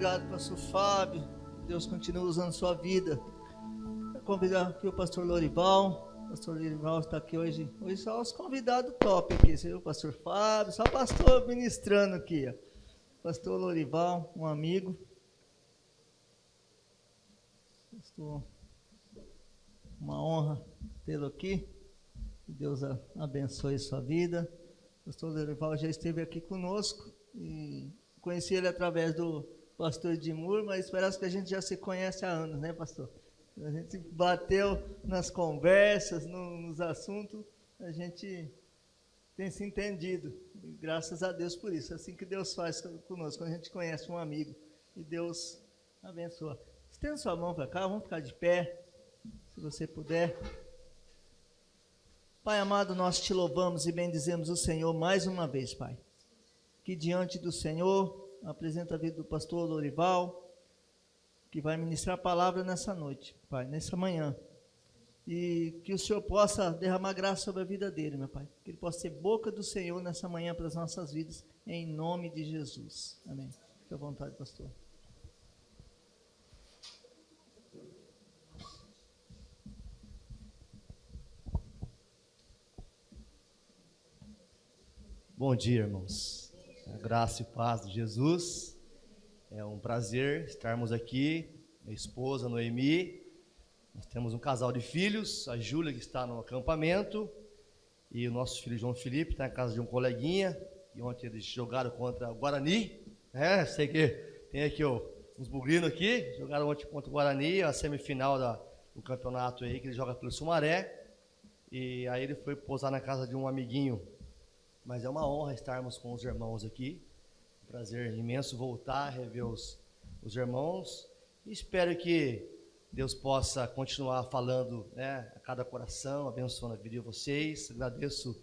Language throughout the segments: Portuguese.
obrigado, pastor Fábio. Deus continue usando sua vida. Vou convidar aqui o pastor Lorival. O pastor Lorival está aqui hoje. Hoje só os convidados top aqui. Você viu o pastor Fábio, só o pastor ministrando aqui. Ó. Pastor Lorival, um amigo. Pastor, uma honra tê-lo aqui. Que Deus abençoe sua vida. O pastor Lorival já esteve aqui conosco e conheci ele através do pastor Edmur, mas parece que a gente já se conhece há anos, né, pastor? A gente bateu nas conversas, nos assuntos, a gente tem se entendido. E graças a Deus por isso. É assim que Deus faz conosco, quando a gente conhece um amigo. E Deus abençoa. Estenda sua mão para cá, vamos ficar de pé, se você puder. Pai amado, nós te louvamos e bendizemos o Senhor mais uma vez, Pai. Que diante do Senhor, apresenta a vida do pastor Lorival, que vai ministrar a palavra nessa noite, Pai, nessa manhã. E que o Senhor possa derramar graça sobre a vida dele, meu Pai. Que ele possa ser boca do Senhor nessa manhã para as nossas vidas, em nome de Jesus. Amém. Fique à vontade, pastor. Bom dia, irmãos. A graça e paz de Jesus. É um prazer estarmos aqui. Minha esposa, Noemi. Nós temos um casal de filhos. A Júlia, que está no acampamento. E o nosso filho João Felipe está na casa de um coleguinha. E ontem eles jogaram contra o Guarani. Sei que tem aqui uns bugrinos aqui. Jogaram ontem contra o Guarani, a semifinal do campeonato aí, que ele joga pelo Sumaré. E aí ele foi pousar na casa de um amiguinho. Mas é uma honra estarmos com os irmãos aqui. Um prazer imenso voltar, rever os irmãos. E espero que Deus possa continuar falando, né, a cada coração, abençoando a vida de vocês. Agradeço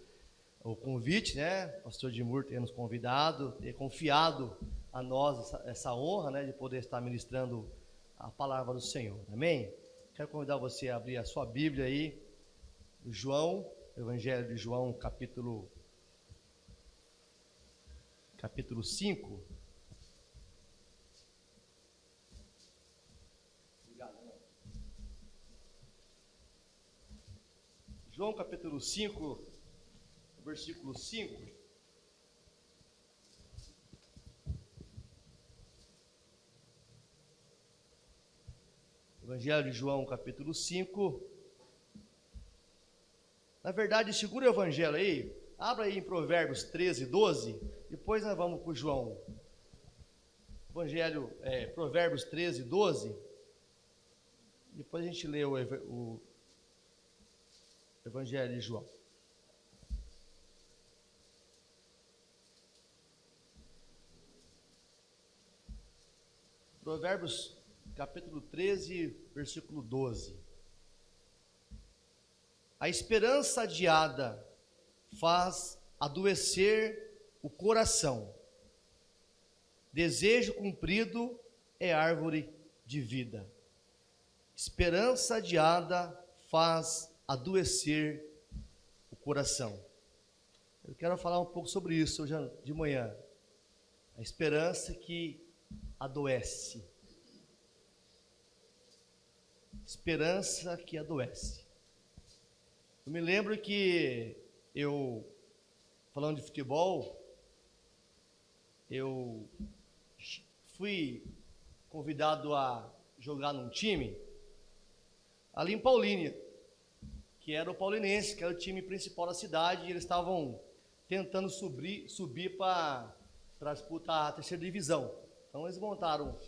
o convite, né, o pastor Edmur ter nos convidado, ter confiado a nós essa honra, né, de poder estar ministrando a palavra do Senhor. Amém? Quero convidar você a abrir a sua Bíblia aí, João, Evangelho de João, capítulo 5. João capítulo 5, versículo 5. Evangelho de João capítulo 5. Na verdade, segura o evangelho aí. Abra aí em Provérbios 13, 12, depois nós vamos para o João. Evangelho, Provérbios 13, 12. Depois a gente lê o Evangelho de João. Provérbios capítulo 13, versículo 12. A esperança adiada faz adoecer o coração. Desejo cumprido é árvore de vida. Esperança adiada faz adoecer o coração. Eu quero falar um pouco sobre isso hoje de manhã. A esperança que adoece. Esperança que adoece. Eu me lembro que falando de futebol, eu fui convidado a jogar num time ali em Paulínia, que era o Paulinense, que era o time principal da cidade, e eles estavam tentando subir para disputar a terceira divisão. Então eles montaram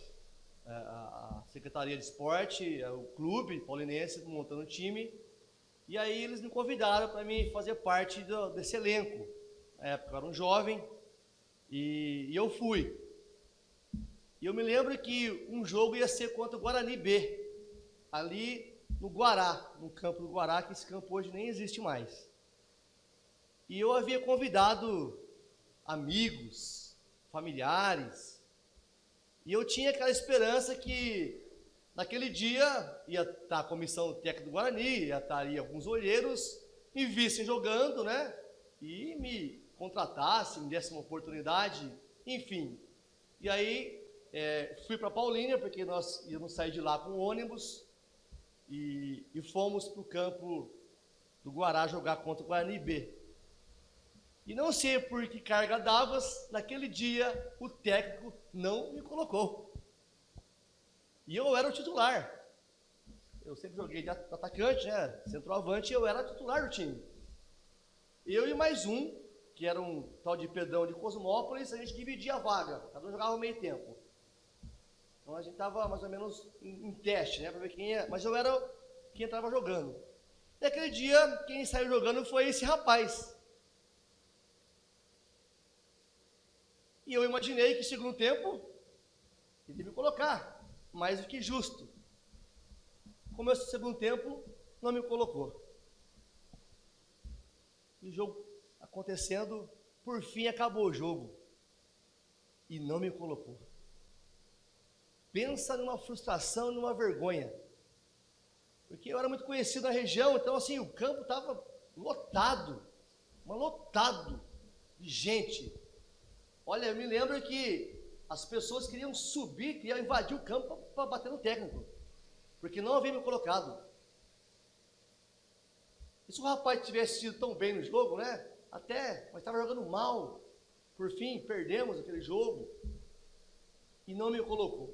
a Secretaria de Esporte, o clube paulinense montando o time, e aí eles me convidaram para mim fazer parte desse elenco. Na época eu era um jovem, e eu fui. E eu me lembro que um jogo ia ser contra o Guarani B, ali no Guará, no campo do Guará, que esse campo hoje nem existe mais. E eu havia convidado amigos, familiares, e eu tinha aquela esperança que naquele dia ia estar a comissão técnica do Guarani, ia estar ali alguns olheiros, me vissem jogando, né, e me contratassem, me dessem uma oportunidade, enfim. E aí fui para Paulínia, porque nós íamos sair de lá com o ônibus, e fomos para o campo do Guará jogar contra o Guarani B. E não sei por que carga d'água, naquele dia o técnico não me colocou. E eu era o titular. Eu sempre joguei de atacante, né? Centroavante, e eu era titular do time. Eu e mais um, que era um tal de Pedrão de Cosmópolis, a gente dividia a vaga, cada um jogava meio tempo. Então a gente estava mais ou menos em teste, né? Para ver quem ia. Mas eu era quem estava jogando. E aquele dia, quem saiu jogando foi esse rapaz. E eu imaginei que, segundo tempo, ele ia me colocar, mais do que justo. Começou o segundo tempo, não me colocou. E o jogo acontecendo, por fim acabou o jogo. E não me colocou. Pensa numa frustração, numa vergonha. Porque eu era muito conhecido na região, então assim, o campo estava lotado, mas lotado de gente. Olha, eu me lembro que as pessoas queriam subir, queriam invadir o campo para bater no técnico, porque não havia me colocado. E se o rapaz tivesse ido tão bem no jogo, né? Mas estava jogando mal. Por fim, perdemos aquele jogo e não me colocou.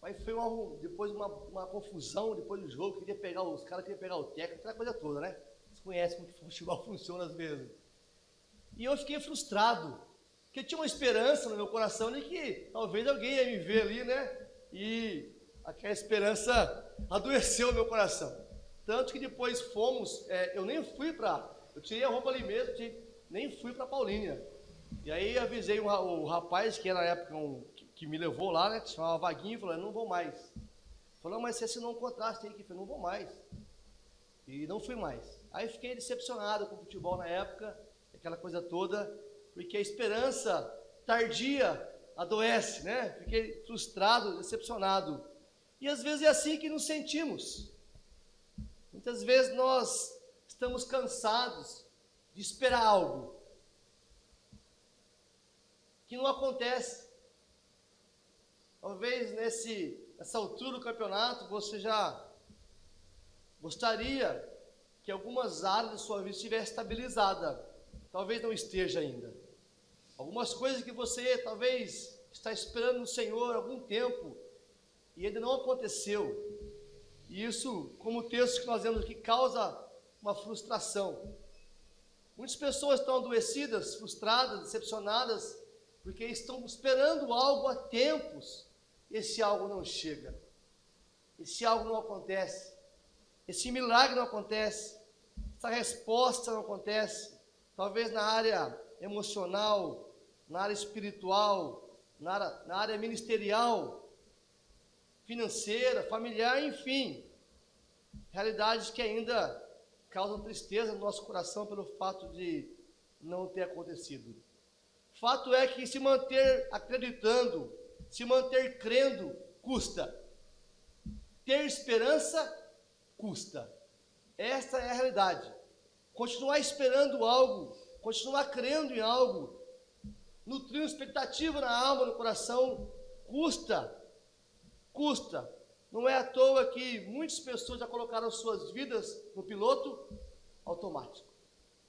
Aí foi depois uma confusão depois do jogo, os caras queriam pegar o técnico, aquela coisa toda, né? Vocês conhecem como que o futebol funciona às vezes. E eu fiquei frustrado, porque tinha uma esperança no meu coração de que talvez alguém ia me ver ali, né? E aquela esperança adoeceu o meu coração. Tanto que depois fomos, eu nem fui eu tirei a roupa ali mesmo, nem fui para Paulínia. E aí avisei o rapaz, que era na época que me levou lá, né, que se chamava Vaguinho, falou, não vou mais. Falou, mas você assinou um contrato, tem que ir. Eu falei, não vou mais. E não fui mais. Aí fiquei decepcionado com o futebol na época, aquela coisa toda, porque a esperança tardia adoece, né? Fiquei frustrado, decepcionado. E às vezes é assim que nos sentimos. Muitas vezes nós estamos cansados de esperar algo que não acontece. Talvez nessa altura do campeonato você já gostaria que algumas áreas da sua vida estivessem estabilizadas. Talvez não esteja ainda. Algumas coisas que você talvez está esperando no Senhor há algum tempo e ainda não aconteceu. E isso, como o texto que nós vemos aqui, causa uma frustração. Muitas pessoas estão adoecidas, frustradas, decepcionadas, porque estão esperando algo há tempos. Esse algo não chega. Esse algo não acontece. Esse milagre não acontece. Essa resposta não acontece. Talvez na área emocional, na área espiritual, na área ministerial, financeira, familiar, enfim. Realidades que ainda causam tristeza no nosso coração pelo fato de não ter acontecido. Fato é que se manter acreditando, se manter crendo, custa. Ter esperança, custa. Esta é a realidade. Continuar esperando algo, continuar crendo em algo, nutrindo expectativa na alma, no coração, custa. Custa. Não é à toa que muitas pessoas já colocaram suas vidas no piloto automático.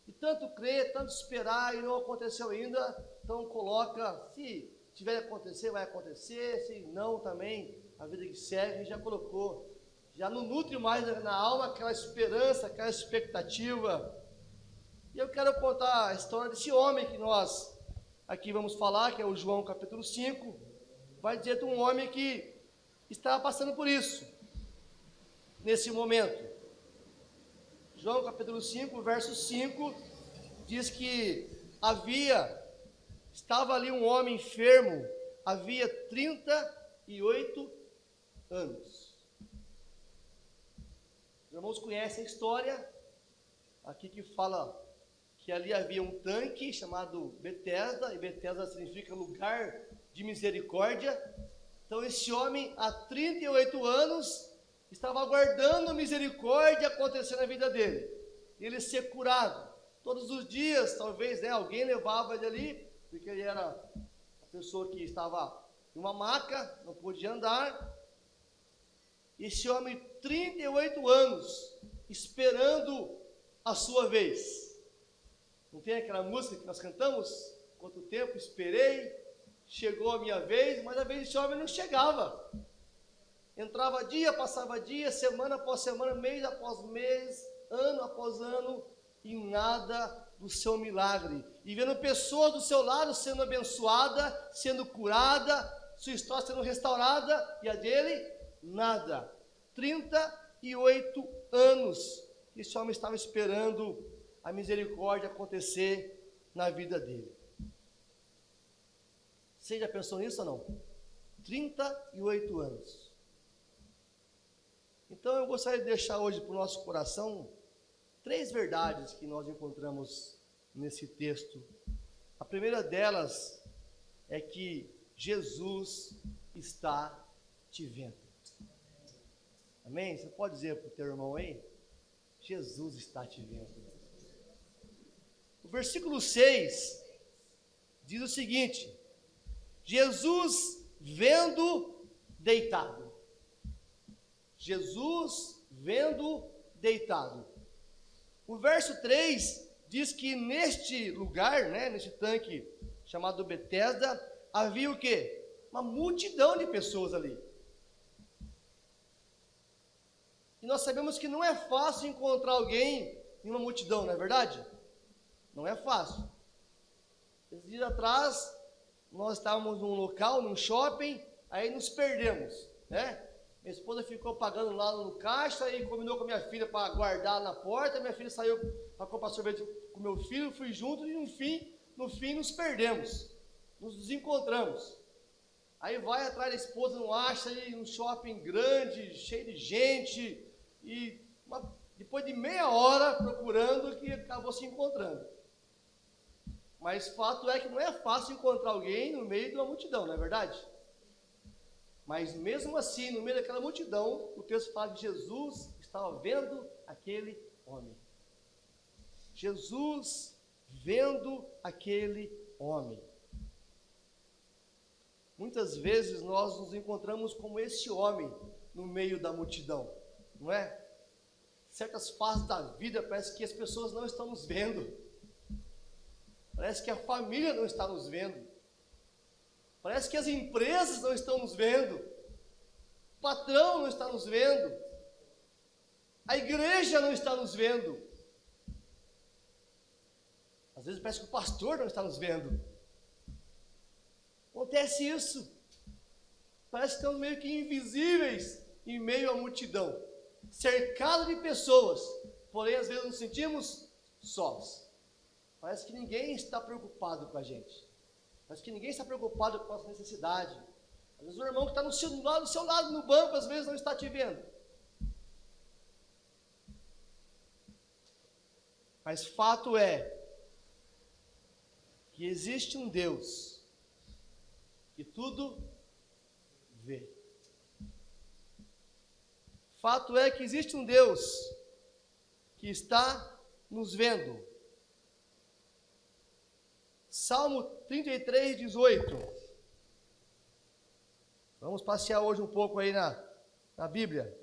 E tanto crer, tanto esperar e não aconteceu ainda, então coloca, se tiver que acontecer, vai acontecer, se não também, a vida que segue já colocou. Já não nutre mais na alma aquela esperança, aquela expectativa. E eu quero contar a história desse homem que nós aqui vamos falar, que é o João capítulo 5, vai dizer de um homem que estava passando por isso, nesse momento. João capítulo 5, verso 5, diz que estava ali um homem enfermo, havia 38 anos. Os irmãos conhecem a história, aqui que fala que ali havia um tanque chamado Betesda, e Betesda significa lugar de misericórdia. Então esse homem, há 38 anos, estava aguardando misericórdia acontecer na vida dele. Ele ser curado. Todos os dias, talvez, alguém levava ele ali, porque ele era a pessoa que estava em uma maca, não podia andar. Esse homem, 38 anos, esperando a sua vez. Não tem aquela música que nós cantamos? Quanto tempo esperei, chegou a minha vez, mas a vez desse homem não chegava. Entrava dia, passava dia, semana após semana, mês após mês, ano após ano, e nada do seu milagre. E vendo pessoas do seu lado sendo abençoada, sendo curada, sua história sendo restaurada, e a dele, nada. 38 anos, esse homem estava esperando a misericórdia acontecer na vida dele. Você já pensou nisso ou não? 38 anos. Então eu gostaria de deixar hoje para o nosso coração 3 verdades que nós encontramos nesse texto. A primeira delas é que Jesus está te vendo. Amém? Você pode dizer para o teu irmão aí? Jesus está te vendo. O versículo 6 diz o seguinte: Jesus vendo deitado. Jesus vendo deitado. O verso 3 diz que neste lugar, neste tanque chamado Betesda, havia o quê? Uma multidão de pessoas ali. E nós sabemos que não é fácil encontrar alguém em uma multidão, não é verdade? Não é fácil. Esses dias atrás, nós estávamos num local, num shopping, aí nos perdemos, né? Minha esposa ficou pagando lá no caixa e combinou com a minha filha para guardar na porta. Minha filha saiu para comprar sorvete com meu filho, fui junto e no fim nos perdemos, nos desencontramos. Aí vai atrás da esposa, não acha, e um shopping grande, cheio de gente, e depois de meia hora procurando, que acabou se encontrando. Mas fato é que não é fácil encontrar alguém no meio de uma multidão, não é verdade? Mas mesmo assim, no meio daquela multidão, o texto fala que Jesus estava vendo aquele homem. Jesus vendo aquele homem. Muitas vezes nós nos encontramos como esse homem no meio da multidão, não é? Certas fases da vida parece que as pessoas não estão nos vendo. Parece que a família não está nos vendo. Parece que as empresas não estão nos vendo. O patrão não está nos vendo. A igreja não está nos vendo. Às vezes parece que o pastor não está nos vendo. Acontece isso. Parece que estamos meio que invisíveis em meio à multidão, cercado de pessoas, porém às vezes nos sentimos sós. Parece que ninguém está preocupado com a gente. Parece que ninguém está preocupado com a nossa necessidade. Às vezes o irmão que está do seu lado no banco, às vezes não está te vendo. Mas fato é que existe um Deus que tudo vê. Fato é que existe um Deus que está nos vendo. Salmo 33, 18. Vamos passear hoje um pouco aí na Bíblia.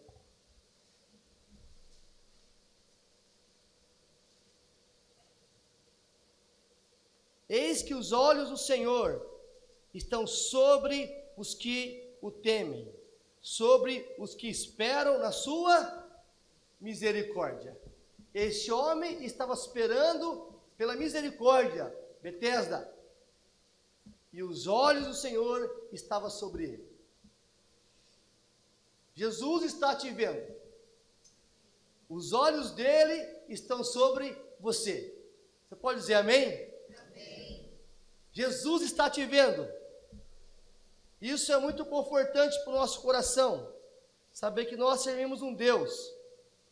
Eis que os olhos do Senhor estão sobre os que o temem, sobre os que esperam na sua misericórdia. Este homem estava esperando pela misericórdia, Betesda, e os olhos do Senhor estavam sobre ele. Jesus está te vendo. Os olhos dele estão sobre você. Você pode dizer amém? Amém. Jesus está te vendo. Isso é muito confortante para o nosso coração, saber que nós servimos um Deus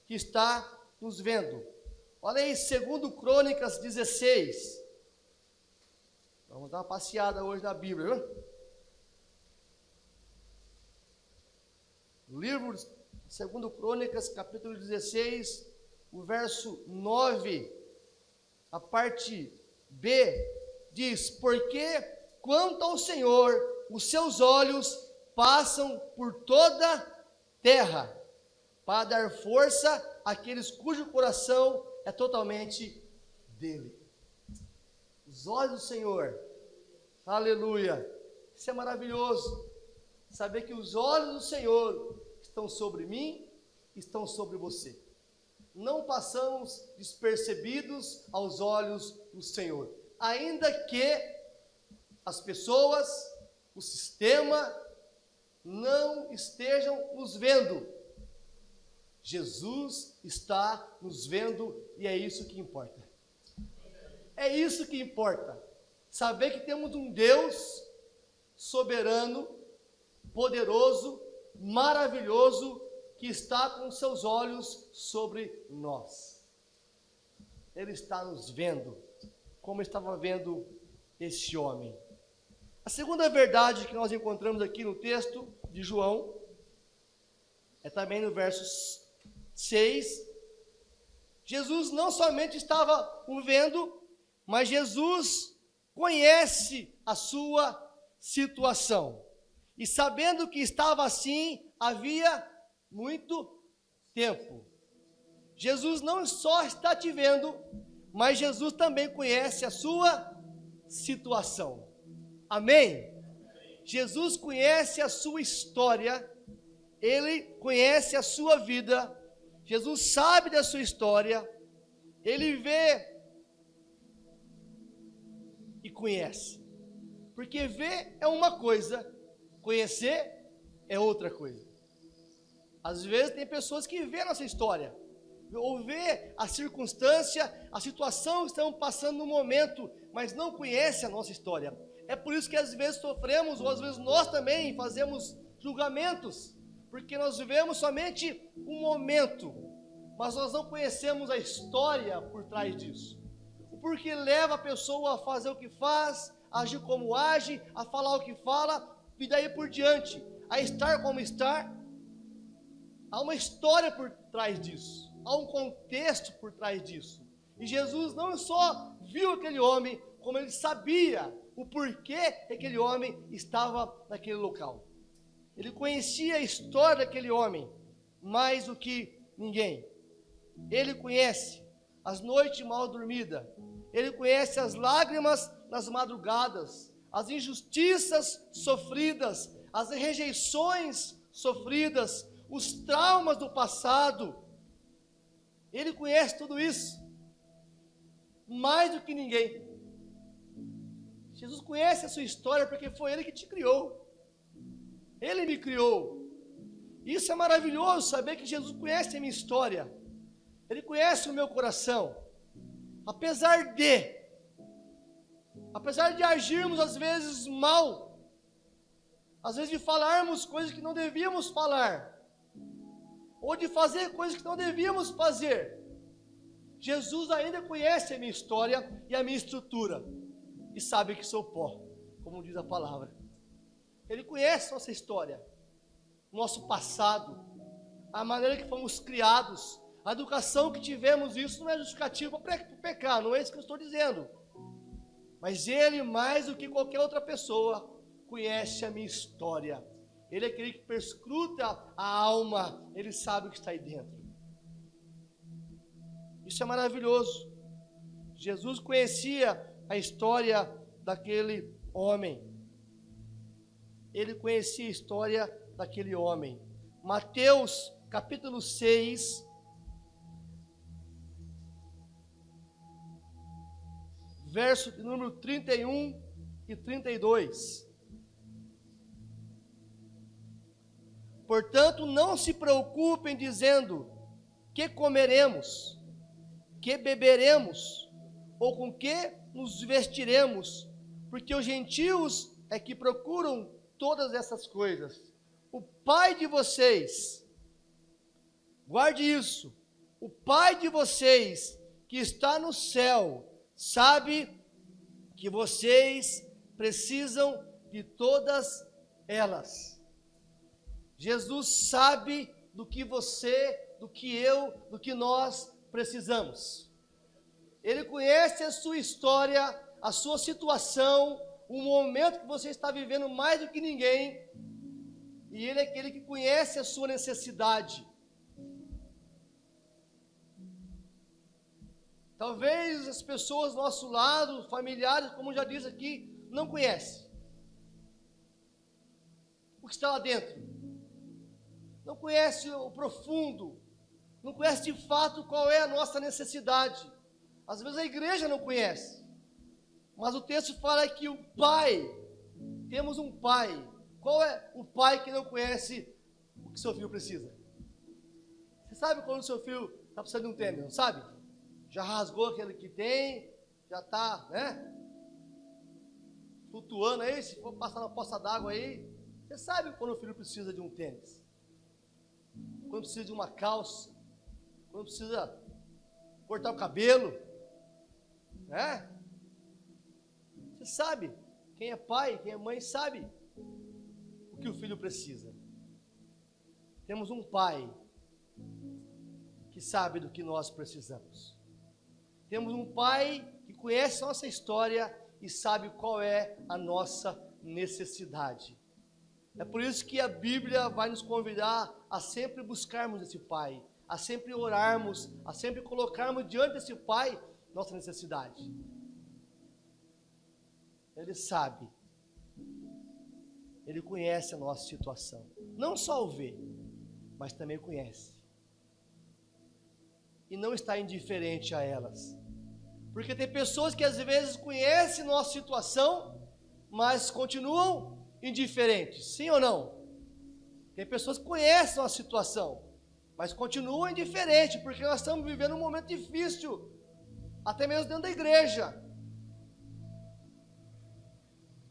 que está nos vendo. Olha aí, 2 Crônicas 16. Vamos dar uma passeada hoje na Bíblia, viu? Livro de 2 Crônicas, capítulo 16, o verso 9, a parte B, diz: porque quanto ao Senhor os seus olhos passam por toda a terra, para dar força àqueles cujo coração é totalmente dele. Os olhos do Senhor, aleluia, isso é maravilhoso, saber que os olhos do Senhor estão sobre mim, estão sobre você. Não passamos despercebidos aos olhos do Senhor, ainda que as pessoas, o sistema, não estejam nos vendo. Jesus está nos vendo e é isso que importa. É isso que importa. Saber que temos um Deus soberano, poderoso, maravilhoso, que está com seus olhos sobre nós. Ele está nos vendo, como estava vendo esse homem. A segunda verdade que nós encontramos aqui no texto de João, é também no verso 6, Jesus não somente estava o vendo, mas Jesus conhece a sua situação. E sabendo que estava assim, havia muito tempo. Jesus não só está te vendo, mas Jesus também conhece a sua situação. Amém? Jesus conhece a sua história, Ele conhece a sua vida, Jesus sabe da sua história, Ele vê e conhece. Porque ver é uma coisa, conhecer é outra coisa. Às vezes tem pessoas que vê a nossa história, ou vê a circunstância, a situação que estamos passando no momento, mas não conhece a nossa história. É por isso que às vezes sofremos, ou às vezes nós também fazemos julgamentos, porque nós vivemos somente um momento, mas nós não conhecemos a história por trás disso. O porquê leva a pessoa a fazer o que faz, a agir como age, a falar o que fala, e daí por diante, a estar como está. Há uma história por trás disso, há um contexto por trás disso. E Jesus não só viu aquele homem, como ele sabia o porquê que aquele homem estava naquele local. Ele conhecia a história daquele homem mais do que ninguém. Ele conhece as noites mal dormidas, ele conhece as lágrimas nas madrugadas, as injustiças sofridas, as rejeições sofridas, os traumas do passado. Ele conhece tudo isso mais do que ninguém. Jesus conhece a sua história porque foi Ele que te criou. Ele me criou. Isso é maravilhoso, saber que Jesus conhece a minha história. Ele conhece o meu coração. Apesar de agirmos às vezes mal, às vezes de falarmos coisas que não devíamos falar, ou de fazer coisas que não devíamos fazer, Jesus ainda conhece a minha história e a minha estrutura, e sabe que sou pó, como diz a palavra. Ele conhece nossa história, nosso passado, a maneira que fomos criados, a educação que tivemos. Isso não é justificativa para pecar, não é isso que eu estou dizendo. Mas Ele, mais do que qualquer outra pessoa, conhece a minha história. Ele é aquele que perscruta a alma, Ele sabe o que está aí dentro. Isso é maravilhoso. Jesus conhecia a história daquele homem. Ele conhecia a história daquele homem. Mateus capítulo 6, verso de número 31 e 32. Portanto, não se preocupem dizendo: que comeremos, que beberemos, ou com que nos vestiremos, porque os gentios é que procuram todas essas coisas. O Pai de vocês, guarde isso, o Pai de vocês que está no céu, sabe que vocês precisam de todas elas. Jesus sabe do que você, do que eu, do que nós precisamos. Ele conhece a sua história, a sua situação, o momento que você está vivendo mais do que ninguém, e Ele é aquele que conhece a sua necessidade. Talvez as pessoas do nosso lado, familiares, como já disse aqui, não conhecem o que está lá dentro. Não conhece o profundo, não conhece de fato qual é a nossa necessidade. Às vezes a igreja não conhece, mas o texto fala que o Pai, temos um Pai. Qual é o pai que não conhece o que seu filho precisa? Você sabe quando o seu filho está precisando de um tênis, não sabe? Já rasgou aquele que tem, já está, né? Flutuando aí, se for passar na poça d'água aí. Você sabe quando o filho precisa de um tênis? Quando precisa de uma calça? Quando precisa cortar o cabelo? Né? Você sabe, quem é pai, quem é mãe sabe o que o filho precisa. Temos um pai que sabe do que nós precisamos. Temos um pai que conhece a nossa história e sabe qual é a nossa necessidade. É por isso que a Bíblia vai nos convidar a sempre buscarmos esse pai, a sempre orarmos, a sempre colocarmos diante desse pai nossa necessidade. Ele sabe. Ele conhece a nossa situação. Não só o vê, mas também conhece. E não está indiferente a elas. Porque tem pessoas que às vezes conhecem nossa situação, mas continuam indiferentes. Sim ou não? Tem pessoas que conhecem nossa situação, mas continuam indiferentes, porque nós estamos vivendo um momento difícil, até mesmo dentro da igreja.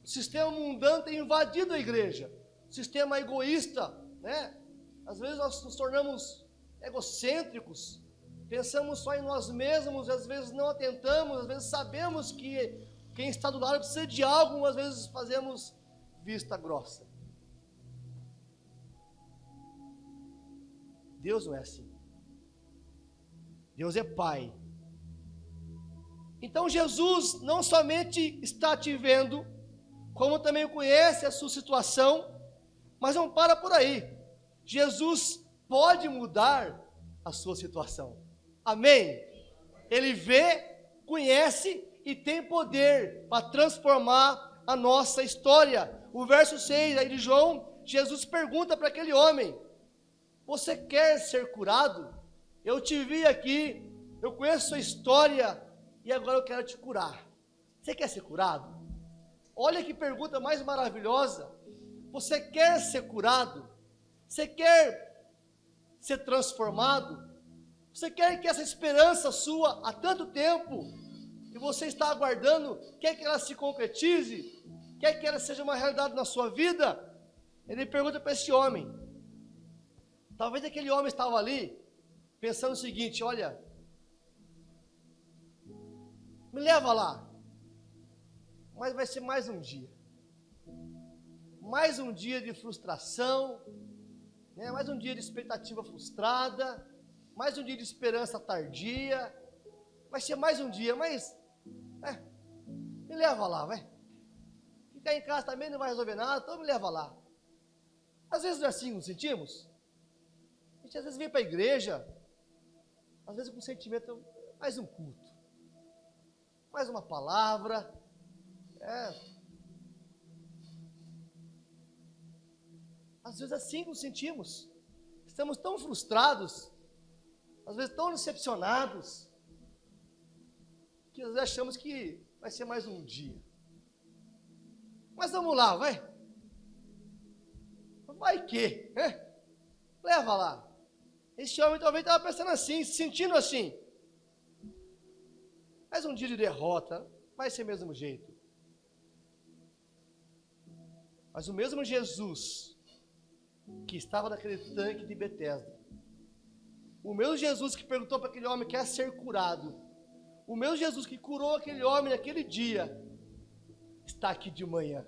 O sistema mundano tem invadido a igreja, o sistema egoísta, né? Às vezes nós nos tornamos egocêntricos, pensamos só em nós mesmos, às vezes não atentamos, às vezes sabemos que quem está do lado precisa de algo, às vezes fazemos vista grossa. Deus não é assim. Deus é Pai. Então Jesus não somente está te vendo, como também conhece a sua situação, mas não para por aí. Jesus pode mudar a sua situação. Amém? Ele vê, conhece e tem poder para transformar a nossa história. O verso 6 aí de João, Jesus pergunta para aquele homem: você quer ser curado? Eu te vi aqui, eu conheço sua história e agora eu quero te curar. Você quer ser curado? Olha que pergunta mais maravilhosa. Você quer ser curado? Você quer ser transformado? Você quer que essa esperança sua há tanto tempo, que você está aguardando, quer que ela se concretize? Quer que ela seja uma realidade na sua vida? Ele pergunta para esse homem. Talvez aquele homem estava ali, pensando o seguinte: olha, me leva lá. Mas vai ser mais um dia. Mais um dia de frustração, né? Mais um dia de expectativa frustrada, mais um dia de esperança tardia. Vai ser mais um dia, mas me leva lá, vai. Ficar em casa também não vai resolver nada, então me leva lá. Às vezes não é assim, nos sentimos? A gente às vezes vem para a igreja, às vezes com sentimento, mais um culto, mais uma palavra. Às vezes assim nos sentimos. Estamos tão frustrados, às vezes tão decepcionados, que às vezes achamos que vai ser mais um dia. Mas vamos lá, vai. Vai que, né? Leva lá. Esse homem talvez estava pensando assim, se sentindo assim. Mais um dia de derrota, vai ser do mesmo jeito. Mas o mesmo Jesus que estava naquele tanque de Betesda, o mesmo Jesus que perguntou para aquele homem: quer ser curado? O mesmo Jesus que curou aquele homem naquele dia, está aqui de manhã.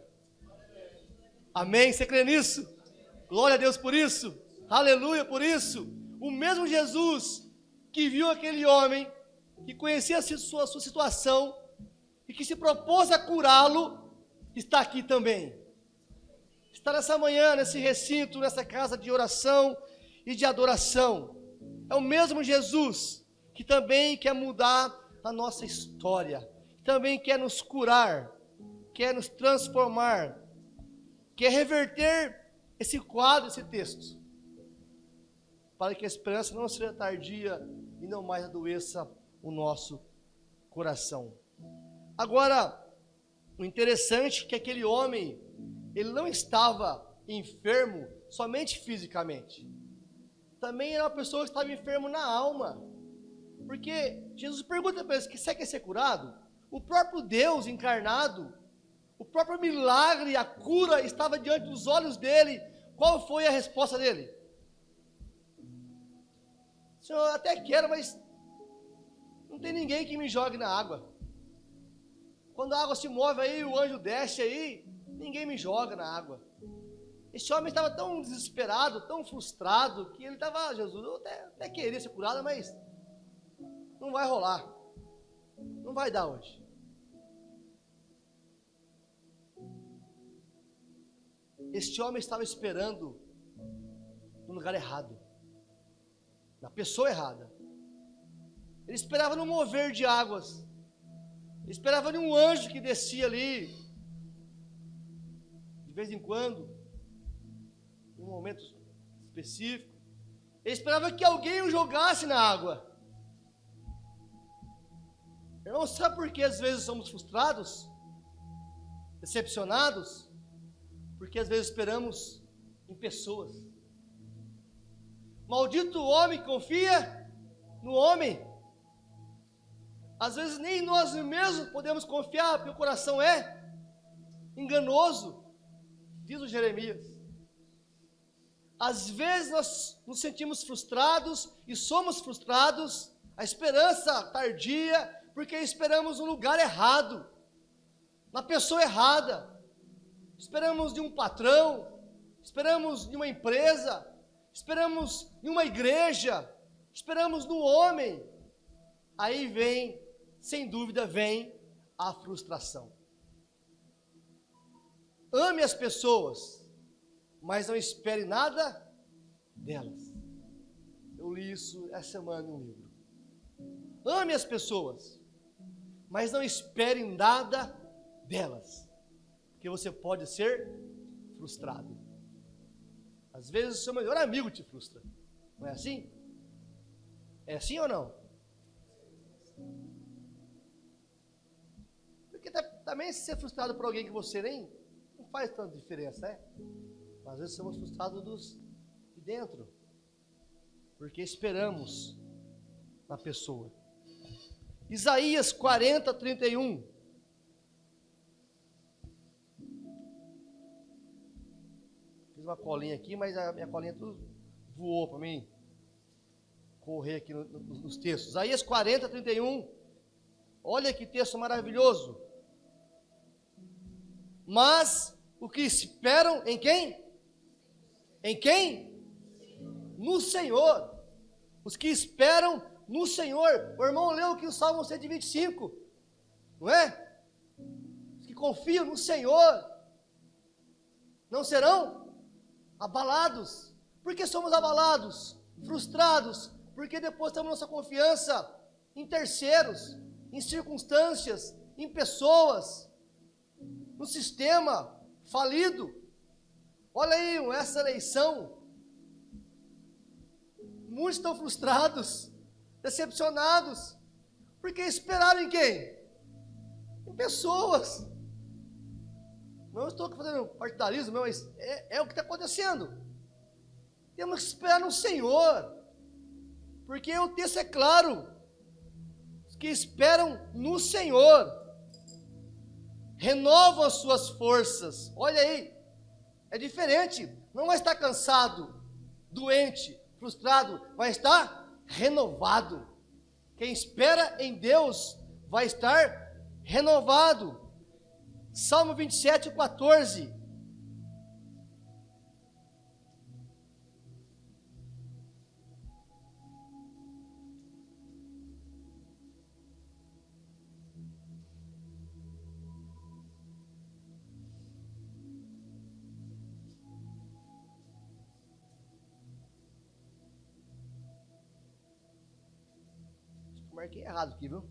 Amém? Você crê nisso? Glória a Deus por isso. Aleluia por isso. O mesmo Jesus que viu aquele homem, que conhecia a sua situação e que se propôs a curá-lo, está aqui também. Está nessa manhã, nesse recinto, nessa casa de oração e de adoração. É o mesmo Jesus que também quer mudar a nossa história, que também quer nos curar, quer nos transformar, quer reverter esse quadro, esse texto, para que a esperança não seja tardia e não mais adoeça o nosso coração. Agora, o interessante é que aquele homem, ele não estava enfermo somente fisicamente. Também era uma pessoa que estava enfermo na alma. Porque Jesus pergunta para eles, você quer ser curado? O próprio Deus encarnado, o próprio milagre, a cura estava diante dos olhos dele. Qual foi a resposta dele? Senhor, eu até quero, mas não tem ninguém que me jogue na água. Quando a água se move aí, o anjo desce aí, ninguém me joga na água. Esse homem estava tão desesperado, tão frustrado, que ele estava, Jesus, eu até queria ser curado, mas não vai rolar. Não vai dar hoje. Este homem estava esperando no lugar errado, na pessoa errada. Ele esperava no mover de águas. Ele esperava de um anjo que descia ali, de vez em quando, em um momento específico. Ele esperava que alguém o jogasse na água. Irmão, sabe por que às vezes somos frustrados? Decepcionados? Porque às vezes esperamos em pessoas. Maldito o homem que confia no homem. Às vezes nem nós mesmos podemos confiar, porque o coração é enganoso, diz o Jeremias. Às vezes nós nos sentimos frustrados e somos frustrados, a esperança tardia, porque esperamos no lugar errado, na pessoa errada. Esperamos de um patrão, esperamos de uma empresa, esperamos de uma igreja, esperamos no homem. Aí vem, sem dúvida, vem a frustração. Ame as pessoas, mas não espere nada delas. Eu li isso essa semana em um livro. Ame as pessoas, mas não espere nada delas, porque você pode ser frustrado. Às vezes o seu melhor amigo te frustra, não é assim? É assim ou não? Porque também se ser frustrado por alguém que você nem não faz tanta diferença, né? Às vezes somos frustrados de dentro, porque esperamos na pessoa. Isaías 40, 31. Fiz uma colinha aqui, mas a minha colinha tudo voou para mim correr aqui nos textos. Isaías 40, 31. Olha que texto maravilhoso. Mas o que esperam em quem? Em quem? No Senhor. Os que esperam no Senhor. O irmão leu aqui o Salmo 125, não é? Os que confiam no Senhor não serão abalados. Por que somos abalados? Frustrados? Porque depositamos nossa confiança em terceiros, em circunstâncias, em pessoas, no sistema falido. Olha aí, essa eleição, muitos estão frustrados, decepcionados, porque esperaram em quem? Em pessoas. Não estou fazendo partidarismo, mas é o que está acontecendo. Temos que esperar no Senhor, porque o texto é claro. Os que esperam no Senhor renovam as suas forças. Olha aí, é diferente. Não vai estar cansado, doente, frustrado, vai estar renovado. Quem espera em Deus vai estar renovado. Salmo 27, 14. marquei errado aqui, viu?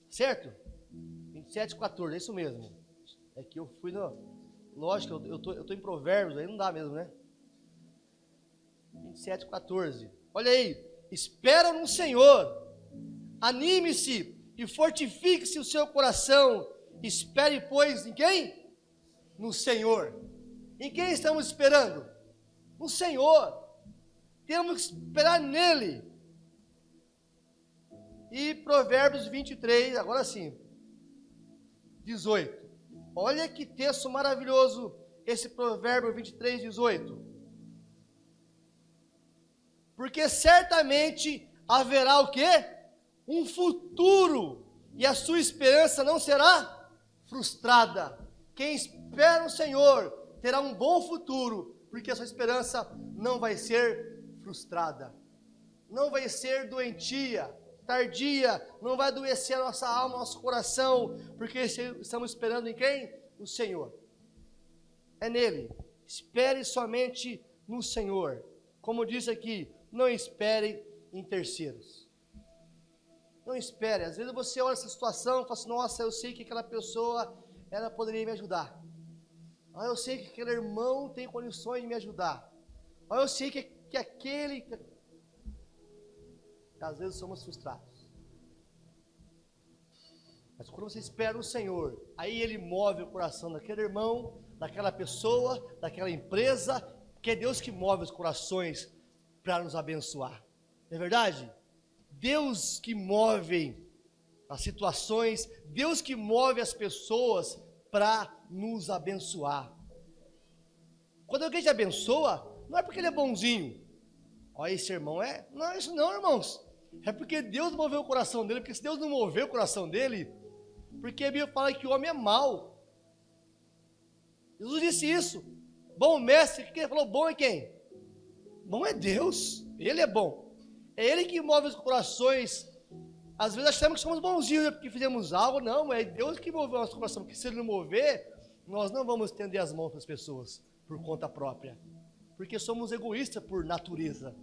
Certo? 27:14, é isso mesmo. É que eu fui no... Lógico, eu tô em Provérbios, aí não dá mesmo, né? 27:14. Olha aí. Espera no Senhor. Anime-se e fortifique-se o seu coração. Espere, pois, em quem? No Senhor. Em quem estamos esperando? No Senhor. Temos que esperar nele. E Provérbios 23, agora sim, 18. Olha que texto maravilhoso esse Provérbio 23, 18. Porque certamente haverá o quê? Um futuro, e a sua esperança não será frustrada. Quem espera no Senhor terá um bom futuro, porque a sua esperança não vai ser frustrada. Não vai ser doentia, tardia, não vai adoecer a nossa alma, nosso coração, porque estamos esperando em quem? No Senhor. É nele. Espere somente no Senhor. Como diz aqui, não espere em terceiros. Não espere. Às vezes você olha essa situação e fala assim, nossa, eu sei que aquela pessoa, ela poderia me ajudar. Eu sei que aquele irmão tem condições de me ajudar. Eu sei que aquele... Às vezes somos frustrados. Mas quando você espera no Senhor, aí Ele move o coração daquele irmão, daquela pessoa, daquela empresa, que é Deus que move os corações para nos abençoar. Não é verdade? Deus que move as situações, Deus que move as pessoas para nos abençoar. Quando alguém te abençoa, não é porque ele é bonzinho. Olha, esse irmão é... Não é isso não, irmãos. É porque Deus moveu o coração dele, porque se Deus não moveu o coração dele, porque a Bíblia fala que o homem é mau. Jesus disse isso. Bom mestre, quem falou bom é quem? Bom é Deus, Ele é bom. É Ele que move os corações. Às vezes achamos que somos bonzinhos porque fizemos algo, não, é Deus que moveu o nosso coração, porque se Ele não mover, nós não vamos estender as mãos para as pessoas, por conta própria, porque somos egoístas por natureza.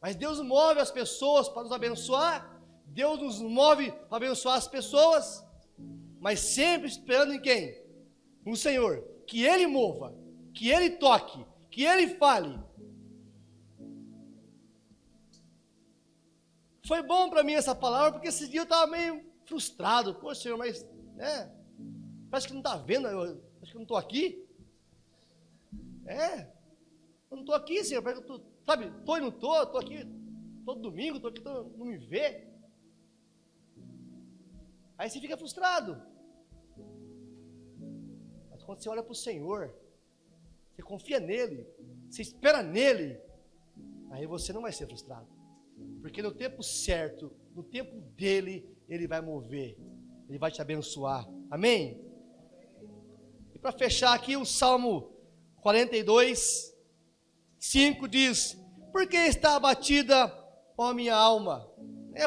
Mas Deus move as pessoas para nos abençoar, Deus nos move para abençoar as pessoas, mas sempre esperando em quem? No Senhor, que Ele mova, que Ele toque, que Ele fale. Foi bom para mim essa palavra, porque esse dia eu estava meio frustrado. Poxa, Senhor, mas, parece que não está vendo, acho que eu não estou aqui. Eu não estou aqui, Senhor, parece que eu estou, sabe, estou e não estou aqui todo domingo, estou aqui, não me vê. Aí você fica frustrado. Mas quando você olha para o Senhor, você confia nele, você espera nele, aí você não vai ser frustrado. Porque no tempo certo, no tempo dele, ele vai mover, ele vai te abençoar. Amém? E para fechar aqui, o Salmo 42, 5 diz: por que está abatida, ó minha alma?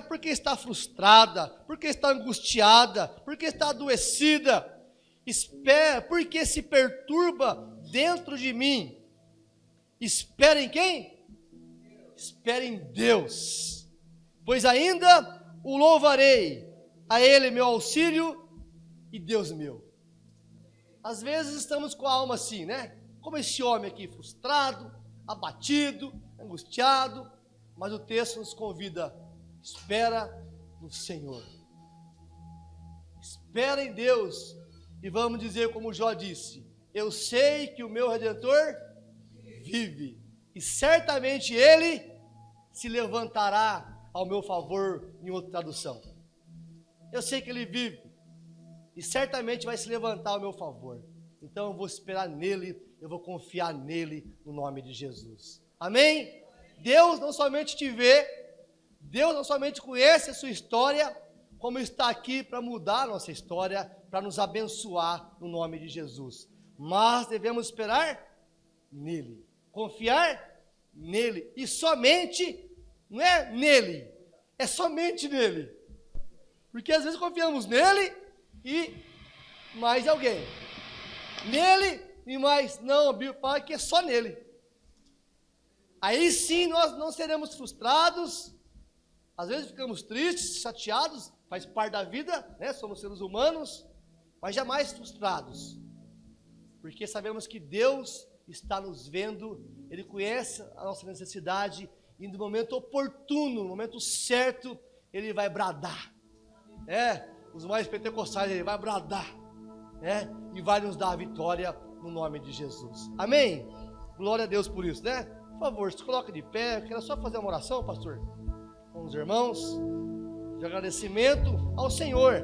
Porque está frustrada, porque está angustiada, porque está adoecida. Espera, porque se perturba dentro de mim. Espera em quem? Espere em Deus, pois ainda o louvarei, a Ele meu auxílio e Deus meu. Às vezes estamos com a alma assim, né? Como esse homem aqui, frustrado, abatido, angustiado, mas o texto nos convida, espera no Senhor. Espera em Deus, e vamos dizer como Jó disse, eu sei que o meu Redentor vive, e certamente Ele se levantará ao meu favor, em outra tradução. Eu sei que Ele vive, e certamente vai se levantar ao meu favor. Então eu vou esperar nele, eu vou confiar nele, no nome de Jesus. Amém? Deus não somente te vê, Deus não somente conhece a sua história, como está aqui para mudar a nossa história, para nos abençoar no nome de Jesus. Mas devemos esperar nele, confiar nele, e somente, não é nele, é somente nele, porque às vezes confiamos nele e mais alguém, nele e mais, não, a Bíblia fala que é só nele, aí sim nós não seremos frustrados. Às vezes ficamos tristes, chateados, faz parte da vida, né? Somos seres humanos, mas jamais frustrados, porque sabemos que Deus está nos vendo, Ele conhece a nossa necessidade, e no momento oportuno, no momento certo, Ele vai bradar. Os mais pentecostais, Ele vai bradar, e vai nos dar a vitória no nome de Jesus. Amém? Glória a Deus por isso, né? Por favor, se coloque de pé. Eu quero só fazer uma oração, pastor, com os irmãos, de agradecimento ao Senhor.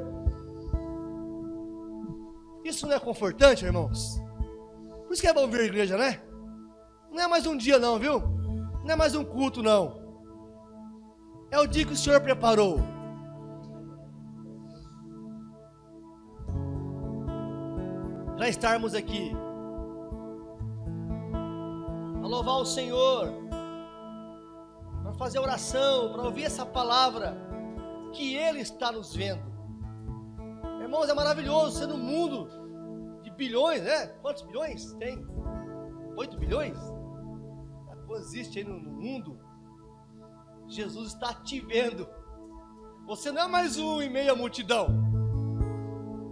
Isso não é confortante, irmãos? Por isso que é bom vir à igreja, né? Não é mais um dia não, viu? Não é mais um culto não. É o dia que o Senhor preparou. Para estarmos aqui, para louvar o Senhor, para fazer oração, para ouvir essa palavra, que Ele está nos vendo. Irmãos, é maravilhoso ser no mundo de bilhões, né? Quantos bilhões tem? 8 bilhões? Existe aí no mundo. Jesus está te vendo. Você não é mais um em meio à multidão.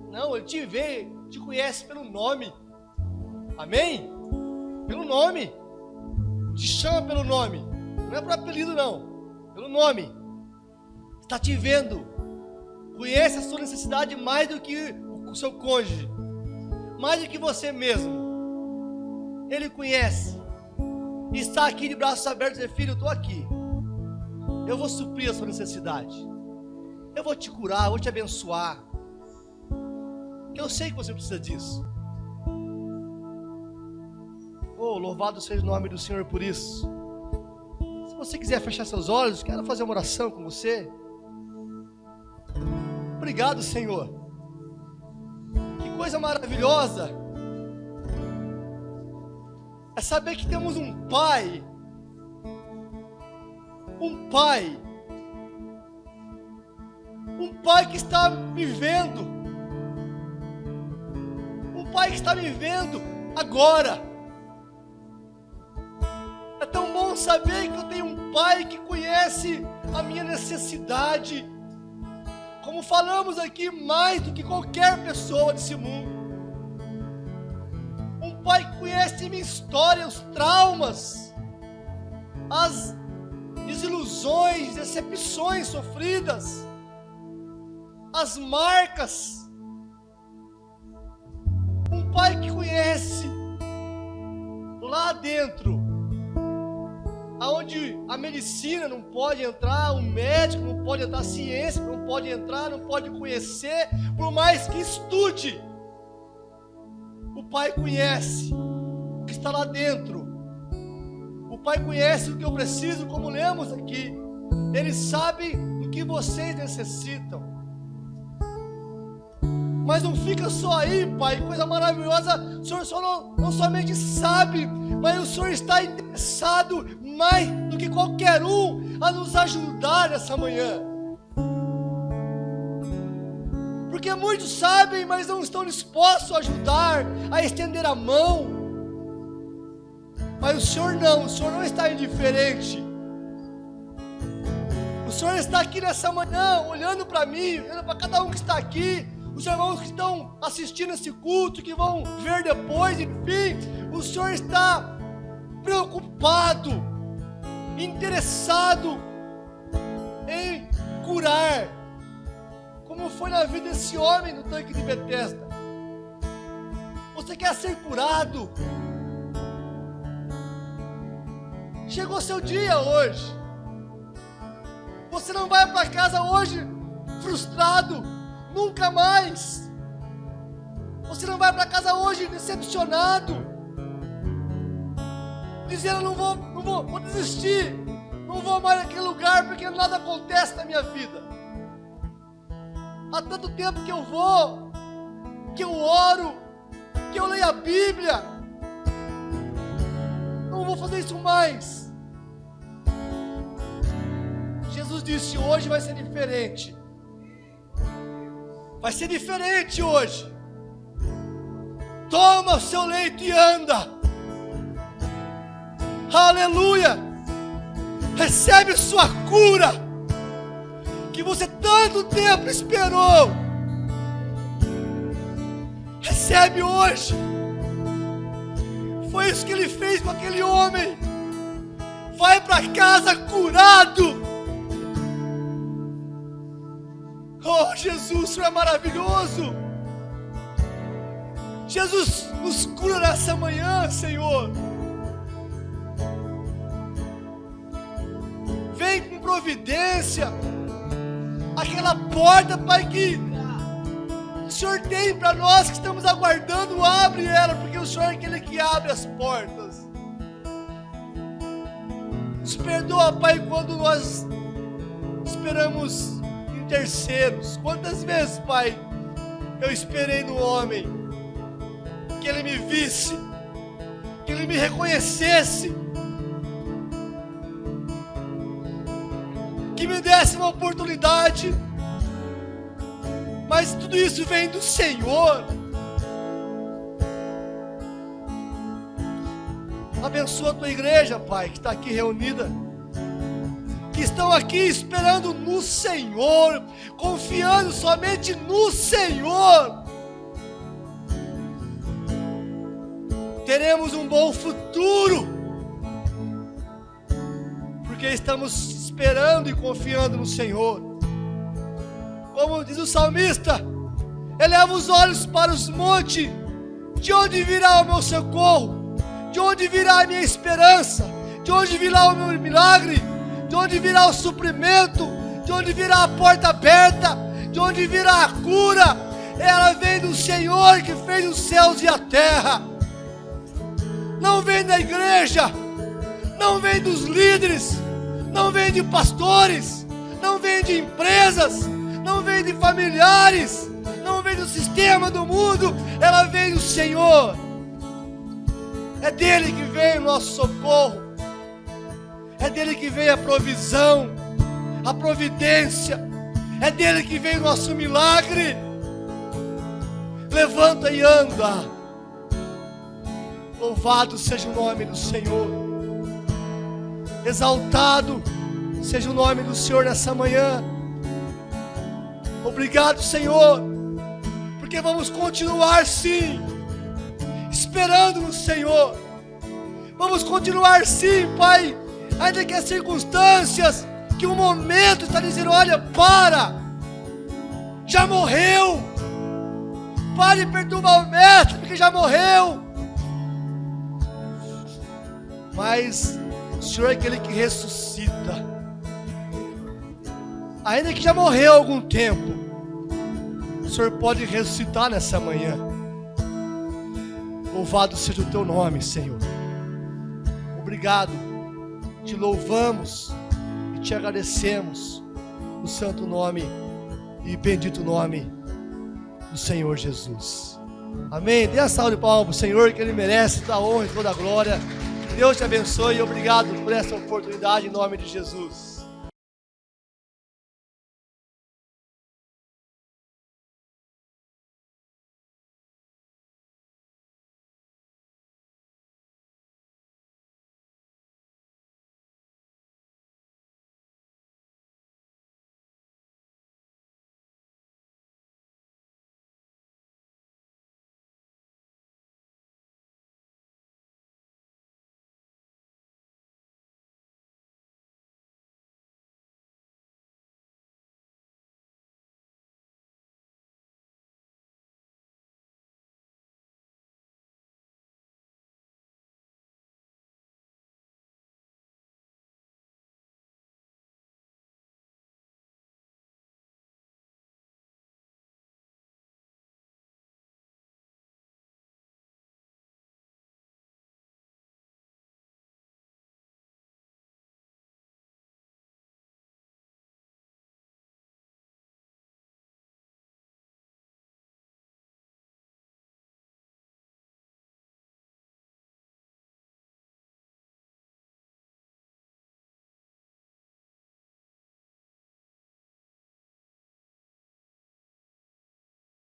Não, Ele te vê, te conhece pelo nome. Amém? Pelo nome. Te chama pelo nome. Não é por apelido não. Pelo nome. Está te vendo. Conhece a sua necessidade mais do que o seu cônjuge. Mais do que você mesmo. Ele conhece. E está aqui de braços abertos e dizer: filho, eu estou aqui. Eu vou suprir a sua necessidade. Eu vou te curar, eu vou te abençoar. Eu sei que você precisa disso. Oh, louvado seja o nome do Senhor por isso. Se você quiser fechar seus olhos, quero fazer uma oração com você. Obrigado, Senhor. Que coisa maravilhosa é saber que temos um Pai. Um Pai que está me vendo. Um Pai que está me vendo agora. É tão bom saber que eu tenho um Pai que conhece a minha necessidade. Como falamos aqui, mais do que qualquer pessoa desse mundo. Um Pai que conhece minha história, os traumas, as desilusões, decepções sofridas, as marcas. Um Pai que conhece lá dentro, aonde a medicina não pode entrar, o médico não pode entrar, a ciência não pode entrar, não pode conhecer, por mais que estude. O Pai conhece o que está lá dentro. O Pai conhece o que eu preciso, como lemos aqui. Ele sabe do que vocês necessitam. Mas não fica só aí, Pai, coisa maravilhosa. O Senhor só não somente sabe, mas o Senhor está interessado mais do que qualquer um a nos ajudar nessa manhã. Porque muitos sabem, mas não estão dispostos a ajudar, a estender a mão. Mas o Senhor não está indiferente. O Senhor está aqui nessa manhã, olhando para mim, olhando para cada um que está aqui, os irmãos que estão assistindo esse culto, que vão ver depois, enfim. O Senhor está preocupado, interessado em curar, como foi na vida desse homem no tanque de Betesda. Você quer ser curado? Chegou seu dia hoje. Você não vai para casa hoje frustrado, nunca mais. Você não vai para casa hoje decepcionado, dizendo: vou desistir, não vou mais naquele lugar porque nada acontece na minha vida. Há tanto tempo que eu vou, que eu oro, que eu leio a Bíblia, não vou fazer isso mais. Jesus disse: hoje vai ser diferente. Vai ser diferente hoje. Toma o seu leito e anda. Aleluia. Recebe sua cura, que você tanto tempo esperou. Recebe hoje. Foi isso que ele fez com aquele homem. Vai para casa curado. Oh, Jesus, o Senhor é maravilhoso. Jesus nos cura nessa manhã, Senhor. Vem com providência. Aquela porta, Pai, que o Senhor tem para nós que estamos aguardando, abre ela, porque o Senhor é aquele que abre as portas. Nos perdoa, Pai, quando nós esperamos em terceiros. Quantas vezes, Pai, eu esperei no homem, que ele me visse, que ele me reconhecesse, que me desse uma oportunidade, mas tudo isso vem do Senhor. Abençoa a tua igreja, Pai, que está aqui reunida, que estão aqui esperando no Senhor, confiando somente no Senhor. Teremos um bom futuro, porque estamos esperando e confiando no Senhor. Como diz o salmista, eleva os olhos para os montes, de onde virá o meu socorro? De onde virá a minha esperança? De onde virá o meu milagre? De onde virá o suprimento? De onde virá a porta aberta? De onde virá a cura? Ela vem do Senhor que fez os céus e a terra. Não vem da igreja, não vem dos líderes, não vem de pastores, não vem de empresas, não vem de familiares, não vem do sistema do mundo, ela vem do Senhor. É dele que vem o nosso socorro, é dele que vem a provisão, a providência, é dele que vem o nosso milagre. Levanta e anda. Louvado seja o nome do Senhor, exaltado seja o nome do Senhor nessa manhã. Obrigado, Senhor, porque vamos continuar sim, esperando no Senhor. Vamos continuar sim, Pai, ainda que as circunstâncias, que o momento está dizendo, olha, já morreu, pare de perturbar o mestre, porque já morreu. Mas o Senhor é aquele que ressuscita. Ainda que já morreu há algum tempo, o Senhor pode ressuscitar nessa manhã. Louvado seja o teu nome, Senhor. Obrigado, te louvamos e te agradecemos no santo nome e bendito nome do Senhor Jesus. Amém. Dê a salva de palmas para o Senhor, que Ele merece toda a honra e toda a glória. Deus te abençoe e obrigado por essa oportunidade em nome de Jesus.